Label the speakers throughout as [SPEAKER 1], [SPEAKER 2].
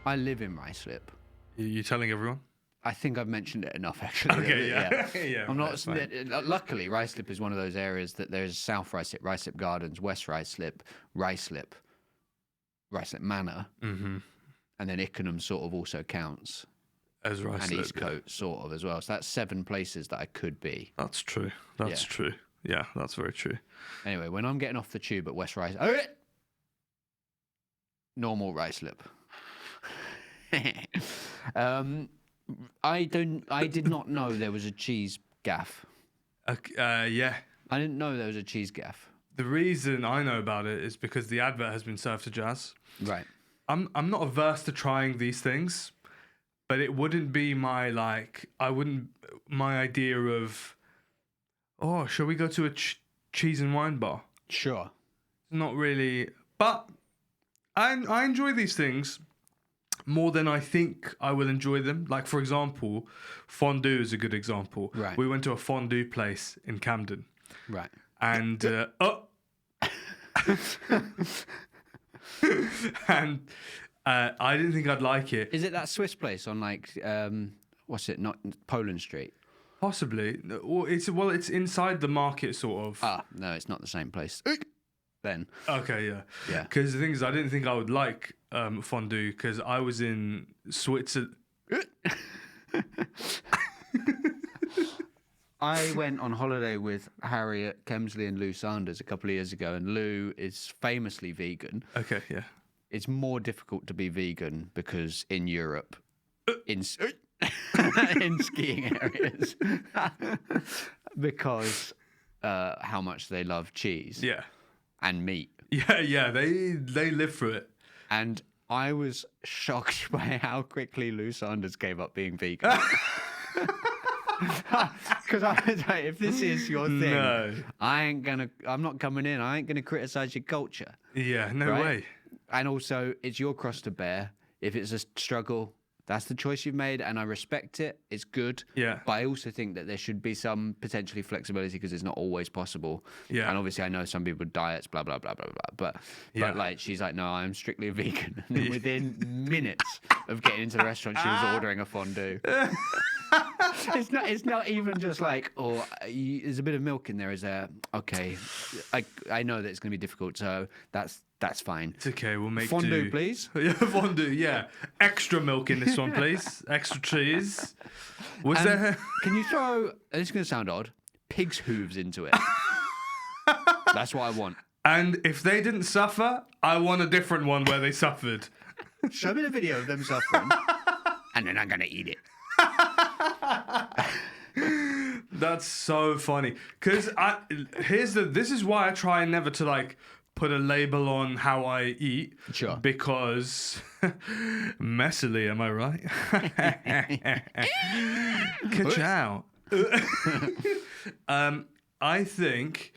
[SPEAKER 1] I live in Ruislip.
[SPEAKER 2] You telling everyone?
[SPEAKER 1] I think I've mentioned it enough, actually.
[SPEAKER 2] Okay, yeah. Yeah,
[SPEAKER 1] I'm not.
[SPEAKER 2] that's fine.
[SPEAKER 1] Luckily, Ruislip is one of those areas that there's South Ruislip, Ruislip Gardens, West Ruislip, Ruislip Manor, and then Ickenham sort of also counts,
[SPEAKER 2] As Ruislip,
[SPEAKER 1] and Eastcote sort of as well. So that's 7 places that I could be.
[SPEAKER 2] That's true. That's true. Yeah, that's very true.
[SPEAKER 1] Anyway, when I'm getting off the tube at West Ruislip, normal Ruislip. I did not know there was a cheese gaff.
[SPEAKER 2] Yeah.
[SPEAKER 1] I didn't know there was a cheese gaff.
[SPEAKER 2] The reason I know about it is because the advert has been served to Jazz.
[SPEAKER 1] Right.
[SPEAKER 2] I'm not averse to trying these things, but it wouldn't be my idea of, oh, shall we go to a cheese and wine bar?
[SPEAKER 1] Sure.
[SPEAKER 2] Not really, but I enjoy these things more than I think I will enjoy them. Like, for example, fondue is a good example.
[SPEAKER 1] Right.
[SPEAKER 2] We went to a fondue place in Camden.
[SPEAKER 1] Right.
[SPEAKER 2] And, and I didn't think I'd like it.
[SPEAKER 1] Is it that Swiss place on what's it? Not Poland Street.
[SPEAKER 2] Possibly. It's inside the market, sort of.
[SPEAKER 1] Ah, no, it's not the same place. Then.
[SPEAKER 2] Okay, yeah.
[SPEAKER 1] Yeah.
[SPEAKER 2] Because the thing is, I didn't think I would like fondue because I was in Switzerland.
[SPEAKER 1] I went on holiday with Harriet Kemsley and Lou Sanders a couple of years ago, and Lou is famously vegan.
[SPEAKER 2] Okay, yeah.
[SPEAKER 1] It's more difficult to be vegan because in Europe, in skiing areas, because how much they love cheese.
[SPEAKER 2] Yeah.
[SPEAKER 1] And meat.
[SPEAKER 2] Yeah, they live for it.
[SPEAKER 1] And I was shocked by how quickly Lou Sanders gave up being vegan. Because I was like, if this is your thing,
[SPEAKER 2] No.
[SPEAKER 1] I'm not coming in. I ain't gonna criticize your culture.
[SPEAKER 2] Yeah, no way.
[SPEAKER 1] And also, it's your cross to bear. If it's a struggle, that's the choice you've made, and I respect it. It's good.
[SPEAKER 2] Yeah.
[SPEAKER 1] But I also think that there should be some potentially flexibility because it's not always possible.
[SPEAKER 2] Yeah.
[SPEAKER 1] And obviously, I know some people diets, blah blah blah blah blah. But like, she's like, no, I'm strictly a vegan. And then within minutes of getting into the restaurant, she was ordering a fondue. It's not even just like, there's a bit of milk in there. Is there? Okay, I know that it's going to be difficult, so that's fine.
[SPEAKER 2] It's okay. We'll make
[SPEAKER 1] fondue,
[SPEAKER 2] do.
[SPEAKER 1] please.
[SPEAKER 2] Yeah, fondue. Yeah, extra milk in this one, please. Extra cheese. Was there?
[SPEAKER 1] Can you throw? This is going to sound odd. Pig's hooves into it. That's what I want.
[SPEAKER 2] And if they didn't suffer, I want a different one where they suffered.
[SPEAKER 1] Show me the video of them suffering, and then I'm going to eat it.
[SPEAKER 2] That's so funny. Because this is why I try never to like put a label on how I eat.
[SPEAKER 1] Sure.
[SPEAKER 2] Because messily, am I right? Ka-chow. I think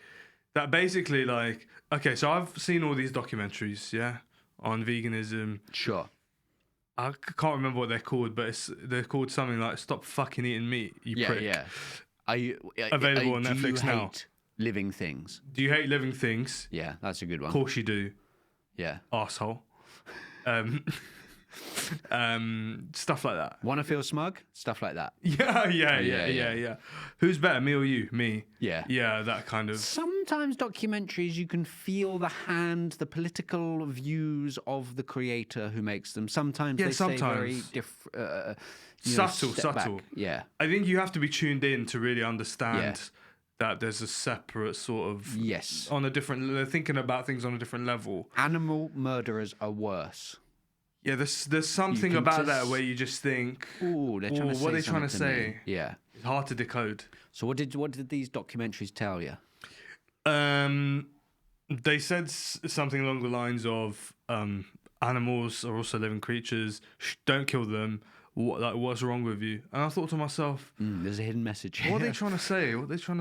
[SPEAKER 2] that basically, like, okay, so I've seen all these documentaries, yeah, on veganism.
[SPEAKER 1] Sure.
[SPEAKER 2] I can't remember what they're called, but they're called something like "Stop fucking eating meat, you prick."
[SPEAKER 1] Yeah.
[SPEAKER 2] Available on Netflix
[SPEAKER 1] do you
[SPEAKER 2] now.
[SPEAKER 1] Hate living things?
[SPEAKER 2] Do you hate living things?
[SPEAKER 1] Yeah, that's a good one.
[SPEAKER 2] Of course you do,
[SPEAKER 1] Yeah.
[SPEAKER 2] arsehole. Stuff like that.
[SPEAKER 1] Want to feel smug? Stuff like that.
[SPEAKER 2] Yeah. Who's better, me or you? Me.
[SPEAKER 1] Yeah.
[SPEAKER 2] Yeah, that kind of.
[SPEAKER 1] Sometimes documentaries, you can feel the political views of the creator who makes them. Sometimes they say very different.
[SPEAKER 2] Subtle.
[SPEAKER 1] Yeah.
[SPEAKER 2] I think you have to be tuned in to really understand that there's a separate sort of.
[SPEAKER 1] Yes.
[SPEAKER 2] They're thinking about things on a different level.
[SPEAKER 1] Animal murderers are worse.
[SPEAKER 2] Yeah, there's something about that where you just think,
[SPEAKER 1] ooh, they're trying to say
[SPEAKER 2] what are they trying to
[SPEAKER 1] something
[SPEAKER 2] say?
[SPEAKER 1] me. Yeah.
[SPEAKER 2] It's hard to decode.
[SPEAKER 1] So what did these documentaries tell you?
[SPEAKER 2] They said something along the lines of animals are also living creatures. Don't kill them. What's wrong with you? And I thought to myself,
[SPEAKER 1] there's a hidden message here.
[SPEAKER 2] What are they trying to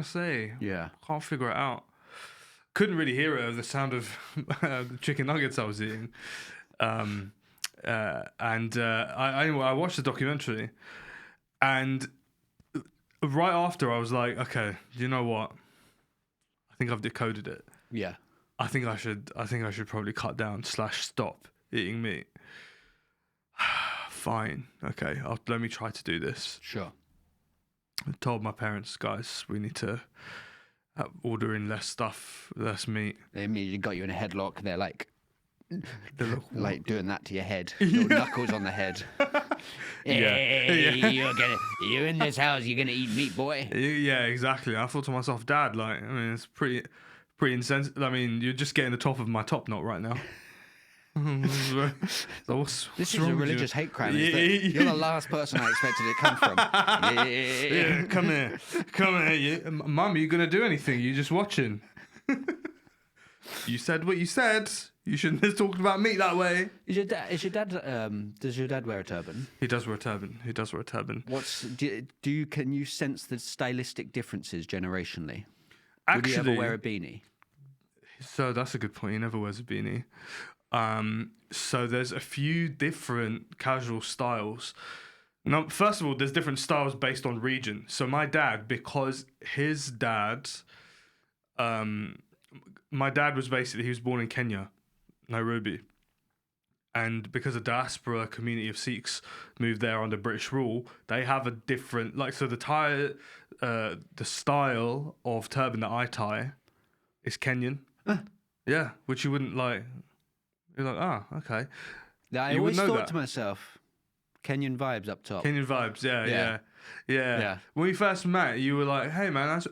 [SPEAKER 2] say?
[SPEAKER 1] Yeah.
[SPEAKER 2] Can't figure it out. Couldn't really hear it over the sound of the chicken nuggets I was eating. I watched the documentary, and right after I was like, okay, do you know what? I think I've decoded it.
[SPEAKER 1] Yeah.
[SPEAKER 2] I think I should probably cut down / stop eating meat. fine. Okay, let me try to do this.
[SPEAKER 1] Sure.
[SPEAKER 2] I told my parents, guys, we need to order in less stuff, less meat.
[SPEAKER 1] They immediately got you in a headlock. They're like,
[SPEAKER 2] They look
[SPEAKER 1] like doing that to your head. Little knuckles on the head. Hey, you're in this house. You're gonna eat meat, boy.
[SPEAKER 2] Yeah, exactly. I thought to myself, Dad, like, I mean, it's pretty insensitive. I mean, you're just getting the top of my top knot right now.
[SPEAKER 1] This is a religious hate crime. You're the last person I expected it to come from.
[SPEAKER 2] Yeah, come here. Mum, are you gonna do anything? You just watching? You said what you said. You shouldn't have talked about meat that way.
[SPEAKER 1] Does your dad wear a turban?
[SPEAKER 2] He does wear a turban.
[SPEAKER 1] Can you sense the stylistic differences generationally?
[SPEAKER 2] Actually,
[SPEAKER 1] Would he ever wear a beanie?
[SPEAKER 2] So that's a good point. He never wears a beanie. So there's a few different casual styles. Now, first of all, there's different styles based on region. So my dad, because his dad, my dad was he was born in Kenya, Nairobi. And because a diaspora community of Sikhs moved there under British rule, they have a different, so the style of turban that I tie is Kenyan. Yeah, which you wouldn't like. You're like, okay.
[SPEAKER 1] Yeah, I always thought to myself, Kenyan vibes up top.
[SPEAKER 2] Kenyan vibes, yeah. When we first met, you were like, hey man, that's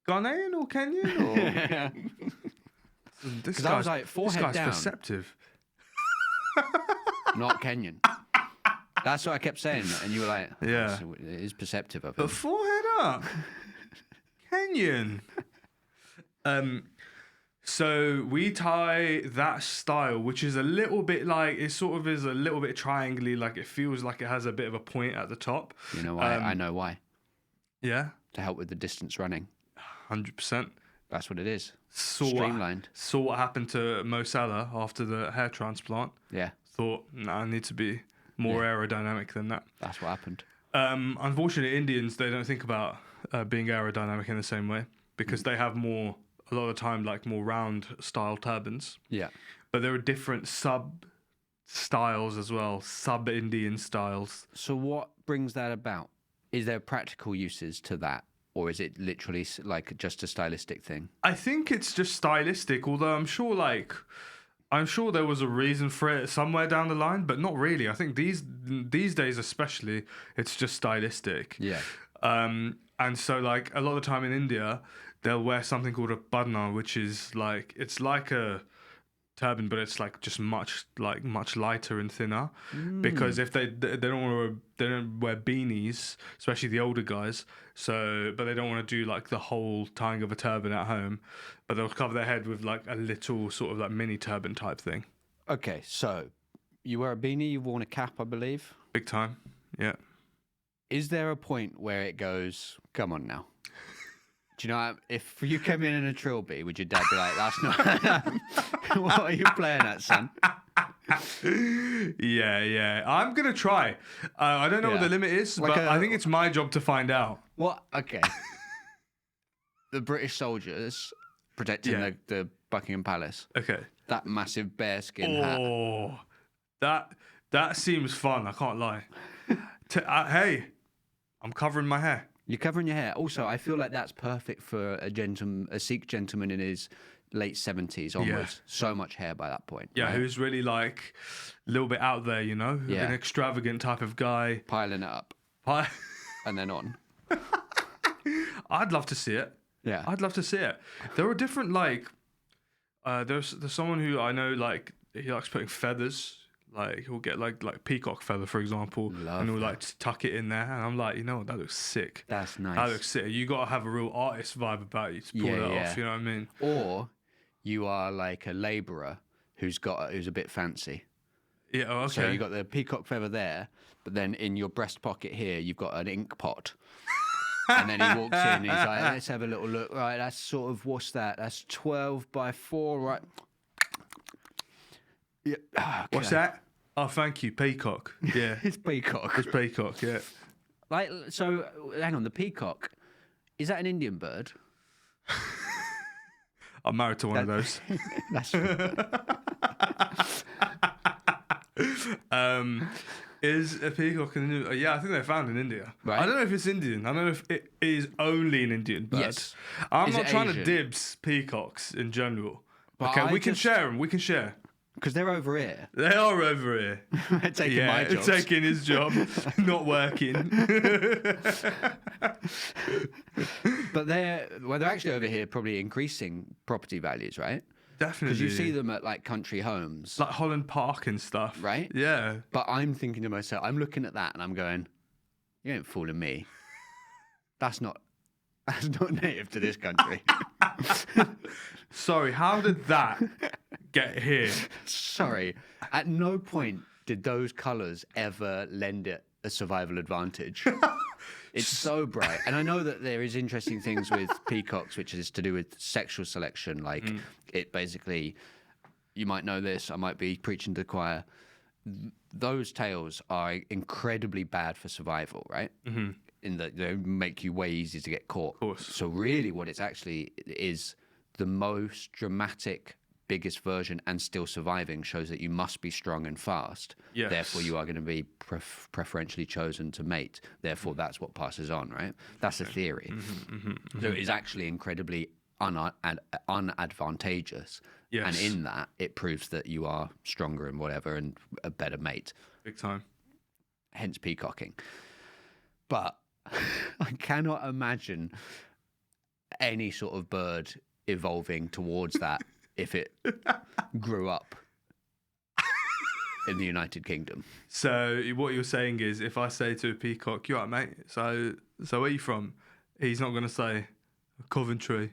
[SPEAKER 2] Ghanaian or Kenyan? Or... This
[SPEAKER 1] I was like, forehead
[SPEAKER 2] this guy's
[SPEAKER 1] down.
[SPEAKER 2] perceptive.
[SPEAKER 1] Not Kenyan. That's what I kept saying, and you were like,
[SPEAKER 2] yeah,
[SPEAKER 1] it is perceptive of him.
[SPEAKER 2] But forehead up, Kenyan. So we tie that style, which is a little bit like, it sort of is a little bit triangly, like it feels like it has a bit of a point at the top.
[SPEAKER 1] You know why? I know why.
[SPEAKER 2] Yeah?
[SPEAKER 1] To help with the distance running.
[SPEAKER 2] 100%.
[SPEAKER 1] That's what it is.
[SPEAKER 2] Streamlined. Saw what happened to Mo Salah after the hair transplant.
[SPEAKER 1] Yeah.
[SPEAKER 2] Thought, I need to be more aerodynamic than that.
[SPEAKER 1] That's what happened.
[SPEAKER 2] Unfortunately, Indians, they don't think about being aerodynamic in the same way because they have more... a lot of the time, like more round style turbans.
[SPEAKER 1] Yeah.
[SPEAKER 2] But there are different sub styles as well, sub Indian styles.
[SPEAKER 1] So what brings that about? Is there practical uses to that? Or is it literally like just a stylistic thing?
[SPEAKER 2] I think it's just stylistic, although I'm sure there was a reason for it somewhere down the line, but not really. I think these days especially, it's just stylistic.
[SPEAKER 1] Yeah.
[SPEAKER 2] And so like a lot of the time in India, they'll wear something called a badna, which is like, it's like a turban, but it's like just much lighter and thinner. Because if they don't wear beanies, especially the older guys. But they don't want to do like the whole tying of a turban at home, but they'll cover their head with like a little sort of like mini turban type thing.
[SPEAKER 1] Okay, so you wear a beanie, you've worn a cap, I believe.
[SPEAKER 2] Big time, yeah.
[SPEAKER 1] Is there a point where it goes, come on now? Do you know, if you came in a trilby, would your dad be like, that's not... What are you playing at, son?
[SPEAKER 2] Yeah. I'm going to try. I don't know what the limit is, but I think it's my job to find out.
[SPEAKER 1] What? Okay. The British soldiers protecting the Buckingham Palace.
[SPEAKER 2] Okay.
[SPEAKER 1] That massive bearskin hat.
[SPEAKER 2] Oh, that seems fun. I can't lie. Hey, I'm covering my hair.
[SPEAKER 1] You're covering your hair. Also, I feel like that's perfect for a Sikh gentleman in his late 70s onwards. Yeah. So much hair by that point.
[SPEAKER 2] Yeah,
[SPEAKER 1] right?
[SPEAKER 2] Who's really like a little bit out there, you know? Yeah. An extravagant type of guy.
[SPEAKER 1] Piling it up. And then on.
[SPEAKER 2] I'd love to see it.
[SPEAKER 1] Yeah.
[SPEAKER 2] I'd love to see it. There are different, like... there's someone who I know, like, he likes putting feathers. Like, he'll get, like peacock feather, for example. And he'll, like, tuck it in there. And I'm like, you know what? That looks sick.
[SPEAKER 1] That's nice.
[SPEAKER 2] That looks sick. You got to have a real artist vibe about you to pull that off. You know what I mean?
[SPEAKER 1] Or you are, like, a labourer who's a bit fancy.
[SPEAKER 2] Yeah, okay.
[SPEAKER 1] So you got the peacock feather there, but then in your breast pocket here, you've got an ink pot. And then he walks in and he's like, let's have a little look. Right, that's sort of, what's that? That's 12 by 4, right?
[SPEAKER 2] Yeah. Okay. What's that? Oh, thank you, peacock. Yeah.
[SPEAKER 1] It's peacock.
[SPEAKER 2] It's peacock, yeah.
[SPEAKER 1] Like, so, hang on, the peacock, is that an Indian bird?
[SPEAKER 2] I'm married to one of those.
[SPEAKER 1] That's
[SPEAKER 2] Is a peacock in India? Yeah, I think they're found in India.
[SPEAKER 1] Right.
[SPEAKER 2] I don't know if it's Indian. I don't know if it is only an Indian bird.
[SPEAKER 1] Yes.
[SPEAKER 2] I'm
[SPEAKER 1] Is
[SPEAKER 2] not
[SPEAKER 1] it
[SPEAKER 2] trying
[SPEAKER 1] Asian?
[SPEAKER 2] to dibs peacocks in general.
[SPEAKER 1] But
[SPEAKER 2] Okay,
[SPEAKER 1] I
[SPEAKER 2] we can
[SPEAKER 1] just-
[SPEAKER 2] share them. We can share.
[SPEAKER 1] Because they're over here.
[SPEAKER 2] They are over here.
[SPEAKER 1] Taking my job.
[SPEAKER 2] taking his job, not working.
[SPEAKER 1] But they're actually over here, probably increasing property values, right?
[SPEAKER 2] Definitely.
[SPEAKER 1] Because you see them at like country homes,
[SPEAKER 2] like Holland Park and stuff.
[SPEAKER 1] right?
[SPEAKER 2] Yeah.
[SPEAKER 1] But I'm thinking to myself, I'm looking at that and I'm going, you ain't fooling me. That's not native to this country.
[SPEAKER 2] Sorry, how did that get here?
[SPEAKER 1] Sorry. At no point did those colours ever lend it a survival advantage. It's so bright. And I know that there is interesting things with peacocks, which is to do with sexual selection. Like it basically, you might know this, I might be preaching to the choir. Those tails are incredibly bad for survival, right? Mm-hmm. In that they make you way easier to get caught.
[SPEAKER 2] Of course.
[SPEAKER 1] So really what it's actually is the most dramatic, biggest version and still surviving shows that you must be strong and fast.
[SPEAKER 2] Yes.
[SPEAKER 1] Therefore, you are going to be preferentially chosen to mate. Therefore, that's what passes on, right? That's the theory. So it is actually incredibly unadvantageous.
[SPEAKER 2] Yes.
[SPEAKER 1] And in that, it proves that you are stronger and whatever and a better mate.
[SPEAKER 2] Big time.
[SPEAKER 1] Hence peacocking. But I cannot imagine any sort of bird evolving towards that if it grew up in the United Kingdom.
[SPEAKER 2] So what you're saying is, if I say to a peacock, "You alright, mate? So where are you from?" He's not going to say Coventry.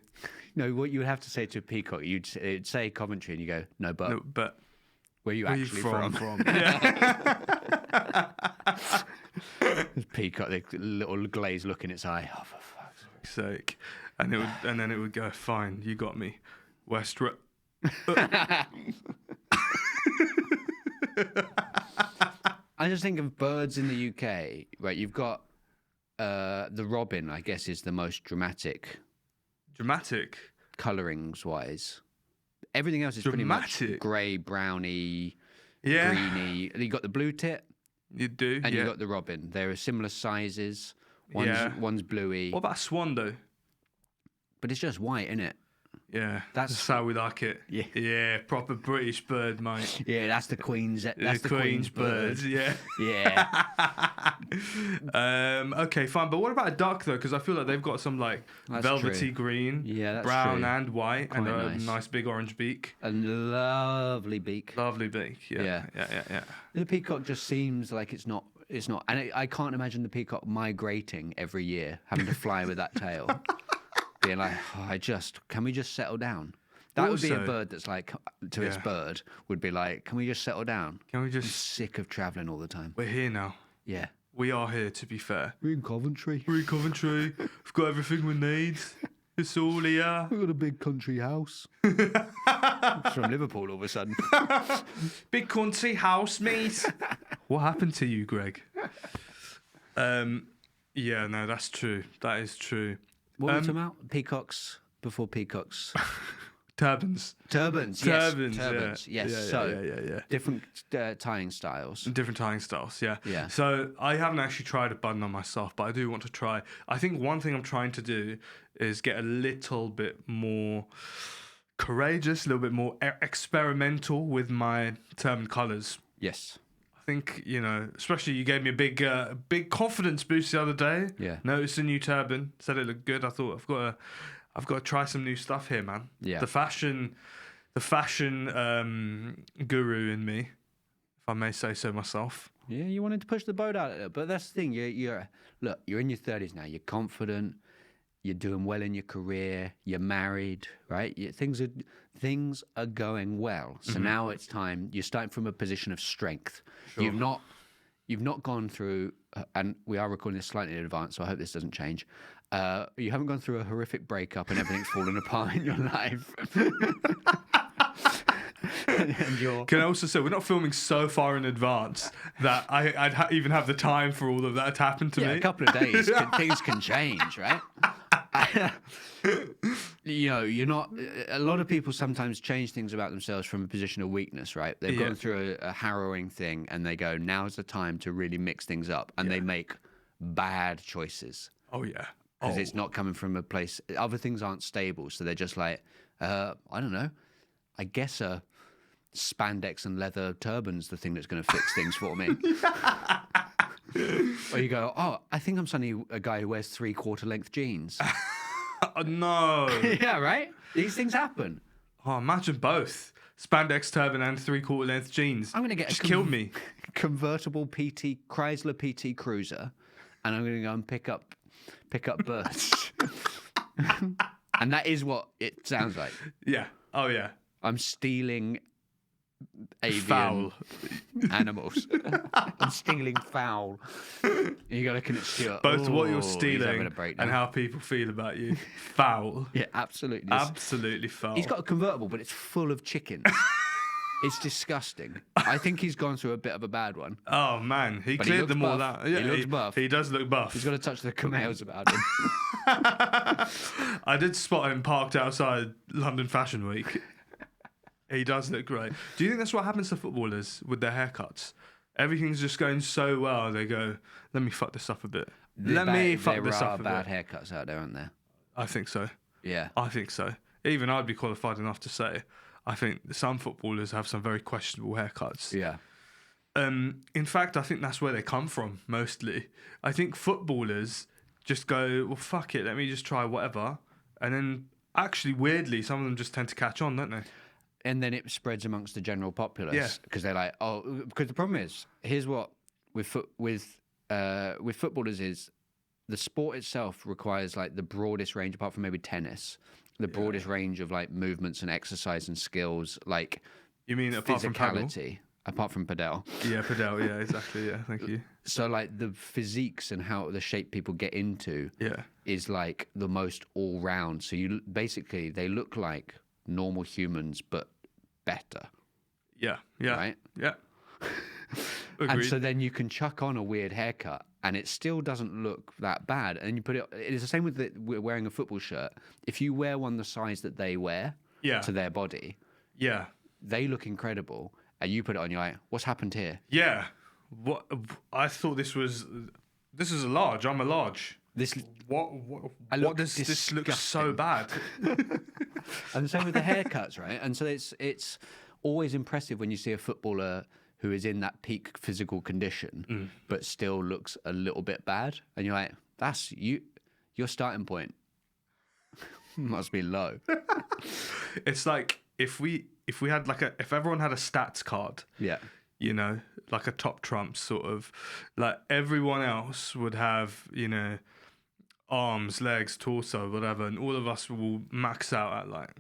[SPEAKER 1] No, what you would have to say to a peacock, you'd say Coventry, and you go, "No, but
[SPEAKER 2] No, but
[SPEAKER 1] where are you
[SPEAKER 2] where are you
[SPEAKER 1] actually
[SPEAKER 2] from? Yeah.
[SPEAKER 1] This peacock, the little glaze look in its eye. Oh, for fuck's
[SPEAKER 2] Sake. And then it would go, "Fine, you got me. West."
[SPEAKER 1] I just think of birds in the UK, right? You've got the robin, I guess, is the most dramatic, colourings wise. Everything else is pretty much
[SPEAKER 2] Dramatic?
[SPEAKER 1] grey, browny,
[SPEAKER 2] Yeah.
[SPEAKER 1] greeny. You got the blue tit
[SPEAKER 2] You do.
[SPEAKER 1] and
[SPEAKER 2] yeah.
[SPEAKER 1] you got the robin. There are similar sizes.
[SPEAKER 2] Yeah.
[SPEAKER 1] One's bluey,
[SPEAKER 2] What about a swan though?
[SPEAKER 1] but it's just white, isn't it?
[SPEAKER 2] Yeah.
[SPEAKER 1] That's-
[SPEAKER 2] That's how we like it.
[SPEAKER 1] Yeah.
[SPEAKER 2] Yeah. Proper British bird, mate.
[SPEAKER 1] Yeah, that's the queen's. That's the
[SPEAKER 2] Queen's
[SPEAKER 1] bird.
[SPEAKER 2] bird. Yeah.
[SPEAKER 1] Yeah,
[SPEAKER 2] Okay, fine. But what about a duck though? Because I feel like they've got some like
[SPEAKER 1] That's
[SPEAKER 2] velvety
[SPEAKER 1] true.
[SPEAKER 2] green,
[SPEAKER 1] Yeah, that's
[SPEAKER 2] brown
[SPEAKER 1] true.
[SPEAKER 2] and white, and
[SPEAKER 1] Quite
[SPEAKER 2] a
[SPEAKER 1] nice.
[SPEAKER 2] nice big orange beak.
[SPEAKER 1] a lovely beak.
[SPEAKER 2] Lovely beak. Yeah.
[SPEAKER 1] Yeah. The peacock just seems like it's not, and I can't imagine the peacock migrating every year, having to fly with that tail, being like, can we just settle down? That would be a
[SPEAKER 2] Also-
[SPEAKER 1] bird that's like, to its
[SPEAKER 2] Yeah.
[SPEAKER 1] bird, would be like, can we just settle down?
[SPEAKER 2] Can we
[SPEAKER 1] I'm
[SPEAKER 2] just?
[SPEAKER 1] sick of travelling all the time.
[SPEAKER 2] We're here now.
[SPEAKER 1] Yeah.
[SPEAKER 2] We are here. To be fair,
[SPEAKER 1] We're in Coventry.
[SPEAKER 2] we're in Coventry. We've got everything we need. It's all here.
[SPEAKER 1] We've got a big country house. It's from Liverpool all of a sudden.
[SPEAKER 2] Big country house, mate. What happened to you, Greg? Yeah, no, that's true. That is true.
[SPEAKER 1] What were we talking about? Peacocks before peacocks.
[SPEAKER 2] Turbans.
[SPEAKER 1] Turbans,
[SPEAKER 2] Turbans,
[SPEAKER 1] yes.
[SPEAKER 2] yeah.
[SPEAKER 1] Yes.
[SPEAKER 2] Yeah.
[SPEAKER 1] Different tying styles.
[SPEAKER 2] Different tying styles, yeah.
[SPEAKER 1] Yeah.
[SPEAKER 2] So I haven't actually tried a button on myself, but I do want to try. I think one thing I'm trying to do is get a little bit more courageous, a little bit more experimental with my turban colours.
[SPEAKER 1] Yes.
[SPEAKER 2] I think, especially you gave me a big confidence boost the other day.
[SPEAKER 1] Yeah.
[SPEAKER 2] Noticed a new turban, said it looked good. I thought I've got to try some new stuff here, man.
[SPEAKER 1] Yeah.
[SPEAKER 2] The fashion guru in me, if I may say so myself.
[SPEAKER 1] Yeah, you wanted to push the boat out a little, but that's the thing. You're in your 30s now. You're confident. You're doing well in your career. You're married, right? Things are going well. So now it's time. You're starting from a position of strength.
[SPEAKER 2] Sure.
[SPEAKER 1] You've not gone through, and we are recording this slightly in advance, so I hope this doesn't change. You haven't gone through a horrific breakup and everything's fallen apart in your life. And you're,
[SPEAKER 2] Can I also say we're not filming so far in advance that I'd even have the time for all of that to happen to
[SPEAKER 1] yeah,
[SPEAKER 2] me.
[SPEAKER 1] a couple of days, things can change, right? You know, you're not. A lot of people sometimes change things about themselves from a position of weakness, right? They've
[SPEAKER 2] Yeah.
[SPEAKER 1] gone through a harrowing thing, and they go, "Now's the time to really mix things up," and they make bad choices
[SPEAKER 2] Oh yeah.
[SPEAKER 1] because it's not coming from a place. Other things aren't stable, so they're just like, I don't know. I guess spandex and leather turban's the thing that's going to fix things for me. Or you go, oh, I think I'm suddenly a guy who wears 3/4 length jeans.
[SPEAKER 2] Oh, no.
[SPEAKER 1] Yeah, right? These things happen.
[SPEAKER 2] Oh, imagine both. Spandex turban and 3/4 length jeans.
[SPEAKER 1] I'm going to get
[SPEAKER 2] just kill me.
[SPEAKER 1] Convertible Chrysler PT Cruiser, and I'm going to go and pick up birds. And that is what it sounds like.
[SPEAKER 2] Yeah. Oh yeah.
[SPEAKER 1] I'm stealing avian
[SPEAKER 2] Foul.
[SPEAKER 1] animals. I'm stealing fowl. You got to look at Stuart.
[SPEAKER 2] Both what you're
[SPEAKER 1] Oh, he's having
[SPEAKER 2] stealing
[SPEAKER 1] a breakdown.
[SPEAKER 2] and how people feel about you. Foul.
[SPEAKER 1] Yeah, absolutely.
[SPEAKER 2] Absolutely foul.
[SPEAKER 1] He's got a convertible, but it's full of chickens. It's disgusting. I think he's gone through a bit of a bad one.
[SPEAKER 2] Oh man, he
[SPEAKER 1] But he
[SPEAKER 2] cleared
[SPEAKER 1] looks
[SPEAKER 2] them all
[SPEAKER 1] buff.
[SPEAKER 2] out. Yeah,
[SPEAKER 1] He looks buff.
[SPEAKER 2] He does look buff.
[SPEAKER 1] He's got to touch the camels about him.
[SPEAKER 2] I did spot him parked outside London Fashion Week. He does look great. Do you think that's what happens to footballers with their haircuts? Everything's just going so well. They go, let me fuck this up a bit. Let me fuck this up a
[SPEAKER 1] There are
[SPEAKER 2] bit.
[SPEAKER 1] bad haircuts out there, aren't there?
[SPEAKER 2] I think so.
[SPEAKER 1] Yeah.
[SPEAKER 2] I think so. Even I'd be qualified enough to say, I think some footballers have some very questionable haircuts.
[SPEAKER 1] Yeah.
[SPEAKER 2] In fact, I think that's where they come from, mostly. I think footballers just go, well, fuck it, let me just try whatever. And then, actually, weirdly, some of them just tend to catch on, don't they?
[SPEAKER 1] And then it spreads amongst the general populace.
[SPEAKER 2] Yeah.
[SPEAKER 1] Because they're like, oh, because the problem is, here's what with footballers is, the sport itself requires like the broadest range, apart from maybe tennis, the broadest range of like movements and exercise and skills, like
[SPEAKER 2] You mean apart from paddle?
[SPEAKER 1] physicality, apart from padel.
[SPEAKER 2] Yeah, padel, yeah, exactly, yeah, thank you.
[SPEAKER 1] So like the physiques and how the shape people get into
[SPEAKER 2] Yeah.
[SPEAKER 1] is like the most all round. So you basically, they look like normal humans, but better.
[SPEAKER 2] Yeah, yeah,
[SPEAKER 1] Right?
[SPEAKER 2] yeah.
[SPEAKER 1] And
[SPEAKER 2] Agreed.
[SPEAKER 1] so then you can chuck on a weird haircut and it still doesn't look that bad. And you put it, it's the same with wearing a football shirt. If you wear one the size that they wear
[SPEAKER 2] Yeah.
[SPEAKER 1] to their body,
[SPEAKER 2] Yeah.
[SPEAKER 1] they look incredible. And you put it on, you're like, what's happened here?
[SPEAKER 2] Yeah. What I thought this is a large. I'm a large.
[SPEAKER 1] This,
[SPEAKER 2] What
[SPEAKER 1] I look
[SPEAKER 2] does this look so
[SPEAKER 1] disgusting.
[SPEAKER 2] bad?
[SPEAKER 1] and the same with the haircuts, right? And so it's always impressive when you see a footballer who is in that peak physical condition, but still looks a little bit bad. And you're like, that's you. Your starting point must be low.
[SPEAKER 2] It's like if everyone had a stats card,
[SPEAKER 1] Yeah.
[SPEAKER 2] you know, like a top trump sort of, like everyone else would have, you know, arms, legs, torso, whatever, and all of us will max out at like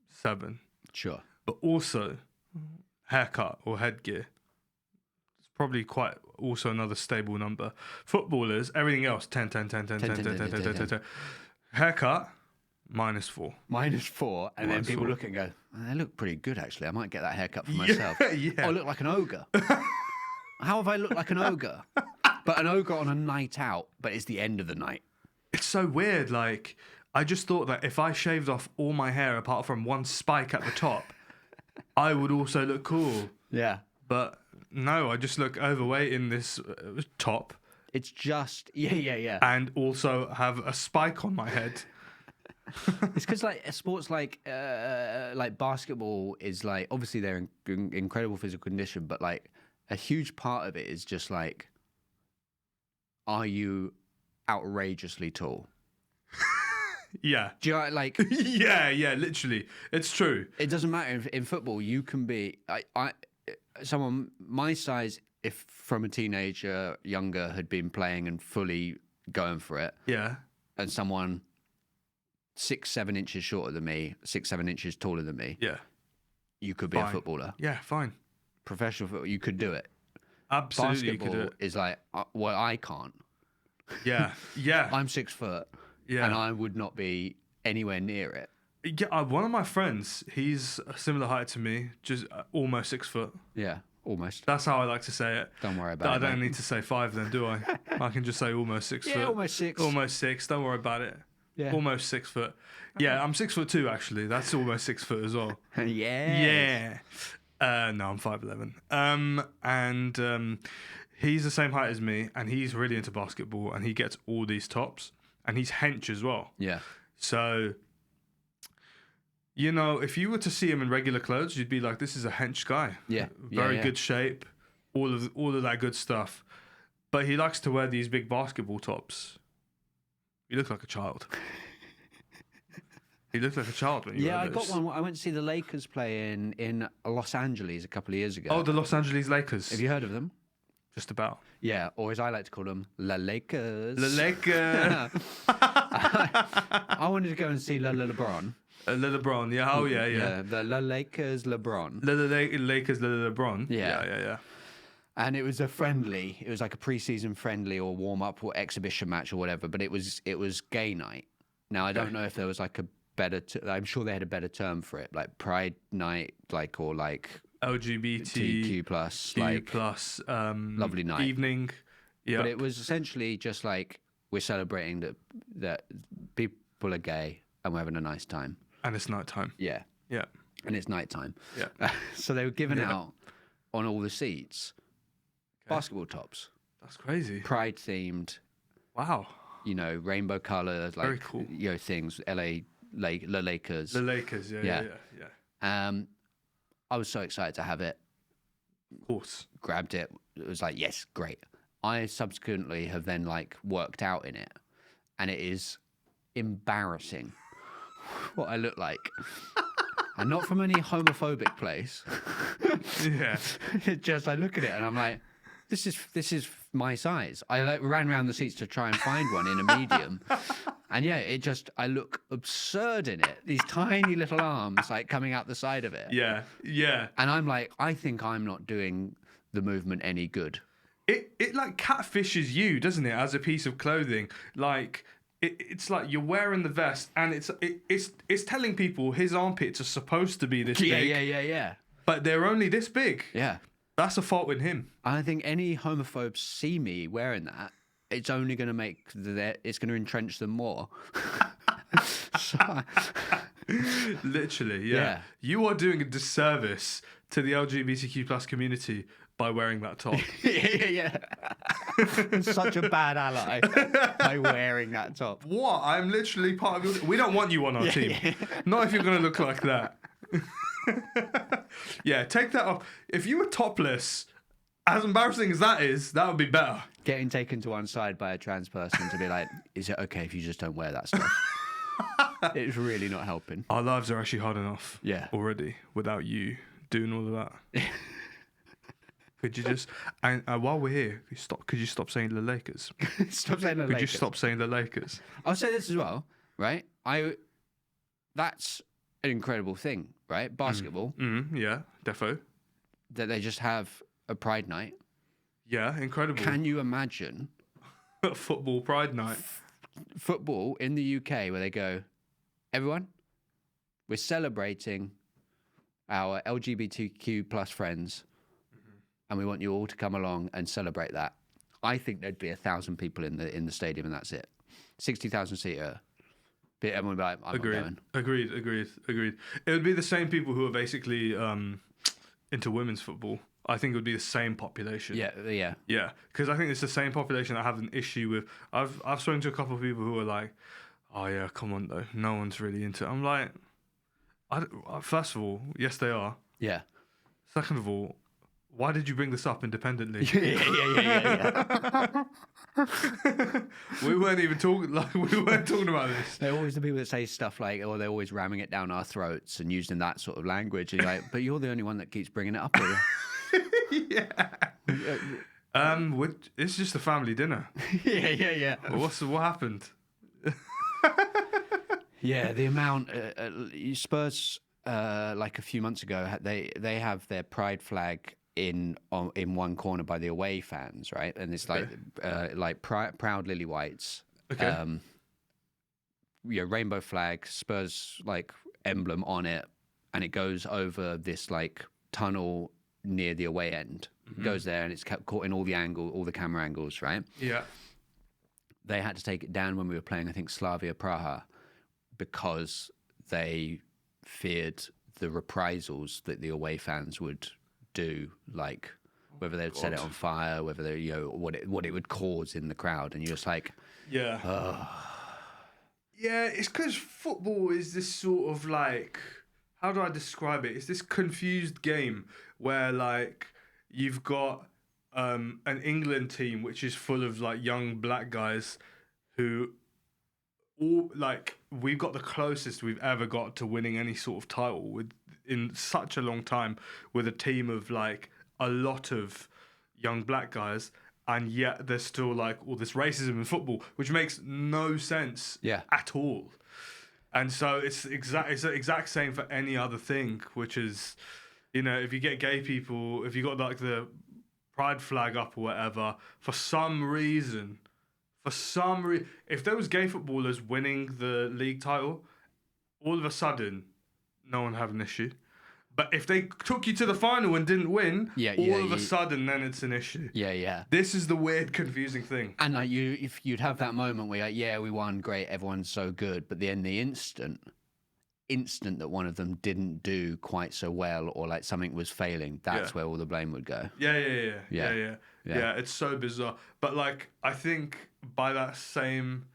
[SPEAKER 2] 7.
[SPEAKER 1] Sure.
[SPEAKER 2] But also haircut or headgear. It's probably quite also another stable number. Footballers, everything else 10, 10, 10, 10, 10, 10, 10, 10, 10, 10. Haircut -4.
[SPEAKER 1] -4, and then people
[SPEAKER 2] -4.
[SPEAKER 1] look and go, "Oh, they look pretty good actually. I might get that haircut for myself.
[SPEAKER 2] Yeah.
[SPEAKER 1] Oh, I look like an ogre. How have I looked like an ogre? But an ogre on a night out, but it's the end of the night.
[SPEAKER 2] It's so weird. Like, I just thought that if I shaved off all my hair apart from one spike at the top, I would also look cool.
[SPEAKER 1] Yeah.
[SPEAKER 2] But no, I just look overweight in this top
[SPEAKER 1] It's just, yeah.
[SPEAKER 2] and also have a spike on my head.
[SPEAKER 1] It's because like sports like basketball is like, obviously they're in incredible physical condition, but like a huge part of it is just like, are you outrageously tall?
[SPEAKER 2] Yeah.
[SPEAKER 1] Do you know, like,
[SPEAKER 2] yeah, literally. It's true.
[SPEAKER 1] it doesn't matter in football. You can be someone my size, if from a teenager younger had been playing and fully going for it,
[SPEAKER 2] Yeah.
[SPEAKER 1] and someone 6-7 inches shorter than me, 6-7 inches taller than me,
[SPEAKER 2] Yeah.
[SPEAKER 1] you could be a
[SPEAKER 2] Fine.
[SPEAKER 1] footballer.
[SPEAKER 2] Yeah, fine.
[SPEAKER 1] Professional football, you could do it.
[SPEAKER 2] Absolutely, you could
[SPEAKER 1] Basketball
[SPEAKER 2] do it.
[SPEAKER 1] is like, well, I can't.
[SPEAKER 2] Yeah, yeah,
[SPEAKER 1] I'm 6 foot,
[SPEAKER 2] yeah.
[SPEAKER 1] and I would not be anywhere near it.
[SPEAKER 2] Yeah, one of my friends, he's a similar height to me, just almost 6 foot.
[SPEAKER 1] Yeah, almost.
[SPEAKER 2] That's how I like to say it.
[SPEAKER 1] Don't worry about
[SPEAKER 2] I
[SPEAKER 1] it.
[SPEAKER 2] don't
[SPEAKER 1] mate.
[SPEAKER 2] need to say 5 then, do I? I can just say almost 6 foot.
[SPEAKER 1] Yeah, almost 6.
[SPEAKER 2] Almost 6. Don't worry about it.
[SPEAKER 1] Yeah.
[SPEAKER 2] Almost 6 foot. Yeah, I'm 6'2" actually. That's almost 6 foot as well.
[SPEAKER 1] Yeah.
[SPEAKER 2] Yeah. No, I'm 5'11". And he's the same height as me, and he's really into basketball, and he gets all these tops, and he's hench as well.
[SPEAKER 1] Yeah.
[SPEAKER 2] So, you know, if you were to see him in regular clothes, you'd be like, this is a hench guy.
[SPEAKER 1] Yeah.
[SPEAKER 2] Very good shape, all of that good stuff. But he likes to wear these big basketball tops. You look like a child. He looked like a child when you
[SPEAKER 1] Yeah,
[SPEAKER 2] wear
[SPEAKER 1] I
[SPEAKER 2] those.
[SPEAKER 1] got one. I went to see the Lakers play in Los Angeles a couple of years ago.
[SPEAKER 2] Oh, the Los Angeles Lakers.
[SPEAKER 1] Have you heard of them?
[SPEAKER 2] Just about.
[SPEAKER 1] Yeah, or as I like to call them, La Lakers.
[SPEAKER 2] The Lakers.
[SPEAKER 1] I wanted to go and see La LeBron.
[SPEAKER 2] LeBron, yeah. Oh, yeah.
[SPEAKER 1] The La Lakers LeBron.
[SPEAKER 2] Lakers, LeBron.
[SPEAKER 1] Yeah.
[SPEAKER 2] Yeah.
[SPEAKER 1] And it was a friendly. It was like a preseason friendly or warm up or exhibition match or whatever. But it was gay night. Now I don't know if there was like a better. I'm sure they had a better term for it, like Pride Night, or
[SPEAKER 2] LGBTQ
[SPEAKER 1] plus, lovely night
[SPEAKER 2] evening. Yeah.
[SPEAKER 1] But it was essentially just like we're celebrating that people are gay and we're having a nice time.
[SPEAKER 2] And it's nighttime.
[SPEAKER 1] Yeah.
[SPEAKER 2] Yeah.
[SPEAKER 1] And it's nighttime.
[SPEAKER 2] Yeah.
[SPEAKER 1] So they were giving out on all the seats basketball tops.
[SPEAKER 2] That's crazy.
[SPEAKER 1] Pride themed.
[SPEAKER 2] Wow.
[SPEAKER 1] You know, rainbow colors, like
[SPEAKER 2] very cool.
[SPEAKER 1] You know, things. The Lakers.
[SPEAKER 2] The Lakers. Yeah.
[SPEAKER 1] I was so excited to have it.
[SPEAKER 2] Of course.
[SPEAKER 1] Grabbed it. It was like, yes, great. I subsequently have then like worked out in it, and it is embarrassing what I look like. And not from any homophobic place.
[SPEAKER 2] Yeah.
[SPEAKER 1] Just I look at it and I'm like, this is my size. I like ran around the seats to try and find one in a medium. And yeah, I look absurd in it. These tiny little arms like coming out the side of it.
[SPEAKER 2] Yeah.
[SPEAKER 1] And I'm like, I think I'm not doing the movement any good.
[SPEAKER 2] It like catfishes you, doesn't it, as a piece of clothing? Like it's like you're wearing the vest, and it's telling people his armpits are supposed to be this big.
[SPEAKER 1] Yeah.
[SPEAKER 2] But they're only this big.
[SPEAKER 1] Yeah.
[SPEAKER 2] That's a fault with him.
[SPEAKER 1] I think any homophobes see me wearing that, it's only going to it's going to entrench them more.
[SPEAKER 2] Literally, yeah. You are doing a disservice to the LGBTQ plus community by wearing that top.
[SPEAKER 1] Yeah. Such a bad ally by wearing that top.
[SPEAKER 2] What? I'm literally part of your... We don't want you on our team. Yeah. Not if you're going to look like that. Yeah, take that off. If you were topless, as embarrassing as that is, that would be better.
[SPEAKER 1] Getting taken to one side by a trans person to be like, is it okay if you just don't wear that stuff? It's really not helping.
[SPEAKER 2] Our lives are actually hard enough already without you doing all of that. Could you just... And while we're here, could you stop saying the Lakers?
[SPEAKER 1] Stop saying the Lakers.
[SPEAKER 2] Could you stop saying the Lakers?
[SPEAKER 1] I'll say this as well, right? That's an incredible thing, right? Basketball.
[SPEAKER 2] Yeah, defo.
[SPEAKER 1] That they just have a Pride night.
[SPEAKER 2] Yeah, incredible.
[SPEAKER 1] Can you imagine...
[SPEAKER 2] Football Pride night.
[SPEAKER 1] Football in the UK where they go, everyone, we're celebrating our LGBTQ plus friends, and we want you all to come along and celebrate that. I think there'd be 1,000 people in the stadium, and that's it. 60,000 seater. Everyone would be like, I'm not going.
[SPEAKER 2] Agreed. It would be the same people who are basically into women's football. I think it would be the same population.
[SPEAKER 1] Yeah.
[SPEAKER 2] Because I think it's the same population I have an issue with. I've spoken to a couple of people who are like, oh yeah, come on though, no one's really into it. I'm like, first of all, yes they are.
[SPEAKER 1] Yeah.
[SPEAKER 2] Second of all, why did you bring this up independently?
[SPEAKER 1] Yeah.
[SPEAKER 2] We weren't even talking. We weren't talking about this.
[SPEAKER 1] They're always the people that say stuff like, "Oh, they're always ramming it down our throats" and using that sort of language. And you're like, but you're the only one that keeps bringing it up.
[SPEAKER 2] Yeah. It's just a family dinner.
[SPEAKER 1] Yeah.
[SPEAKER 2] What happened?
[SPEAKER 1] Yeah, the amount Spurs like a few months ago they have their pride flag in one corner by the away fans, right? And it's like proud lily whites.
[SPEAKER 2] Okay.
[SPEAKER 1] Rainbow flag, Spurs like emblem on it, and it goes over this like tunnel near the away end. It goes there, and it's caught in all the camera angles, right?
[SPEAKER 2] Yeah.
[SPEAKER 1] They had to take it down when we were playing, I think, Slavia Praha. because they feared the reprisals that the away fans would do, like whether they'd set it on fire, whether they, what it would cause in the crowd, and you're just like,
[SPEAKER 2] Yeah. Yeah, it's because football is this sort of like, how do I describe it? It's this confused game where like you've got an England team which is full of like young black guys who all like we've got the closest we've ever got to winning any sort of title with in such a long time with a team of like a lot of young black guys, and yet there's still like all this racism in football, which makes no sense at all. And so it's the exact same for any other thing, which is, if you get gay people, if you got like the pride flag up or whatever, for some reason, if there was gay footballers winning the league title, all of a sudden, no one have an issue. But if they took you to the final and didn't win, all of a sudden, then it's an issue.
[SPEAKER 1] Yeah.
[SPEAKER 2] This is the weird, confusing thing.
[SPEAKER 1] And like if you'd have that moment where you're like, we won, great, everyone's so good, but then the instant that one of them didn't do quite so well, or like something was failing, that's where all the blame would go.
[SPEAKER 2] Yeah. It's so bizarre. But like, I think by that same,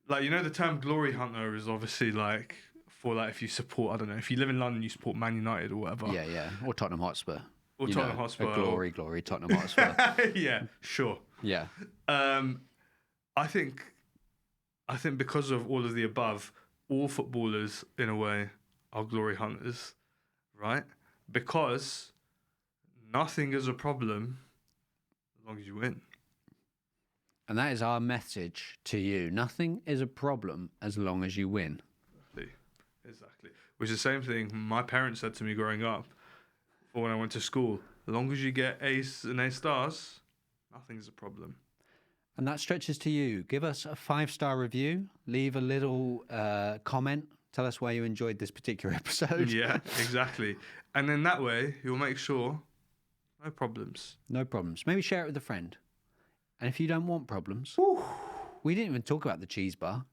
[SPEAKER 2] like, the term glory hunter is obviously like, for like if you support, I don't know, if you live in London, you support Man United or whatever.
[SPEAKER 1] Yeah. Or Tottenham Hotspur.
[SPEAKER 2] Or Tottenham Hotspur.
[SPEAKER 1] Glory, Tottenham Hotspur.
[SPEAKER 2] Yeah, sure.
[SPEAKER 1] Yeah.
[SPEAKER 2] I think because of all of the above, all footballers in a way are glory hunters, right? Because nothing is a problem as long as you win.
[SPEAKER 1] And that is our message to you. Nothing is a problem as long as you win.
[SPEAKER 2] Exactly. Which is the same thing my parents said to me growing up, or when I went to school. As long as you get A's and A stars, nothing's a problem.
[SPEAKER 1] And that stretches to you. Give us a 5-star review. Leave a little comment. Tell us why you enjoyed this particular episode.
[SPEAKER 2] Yeah, exactly. And then that way, you'll make sure no problems.
[SPEAKER 1] No problems. Maybe share it with a friend. And if you don't want problems, we didn't even talk about the cheese bar.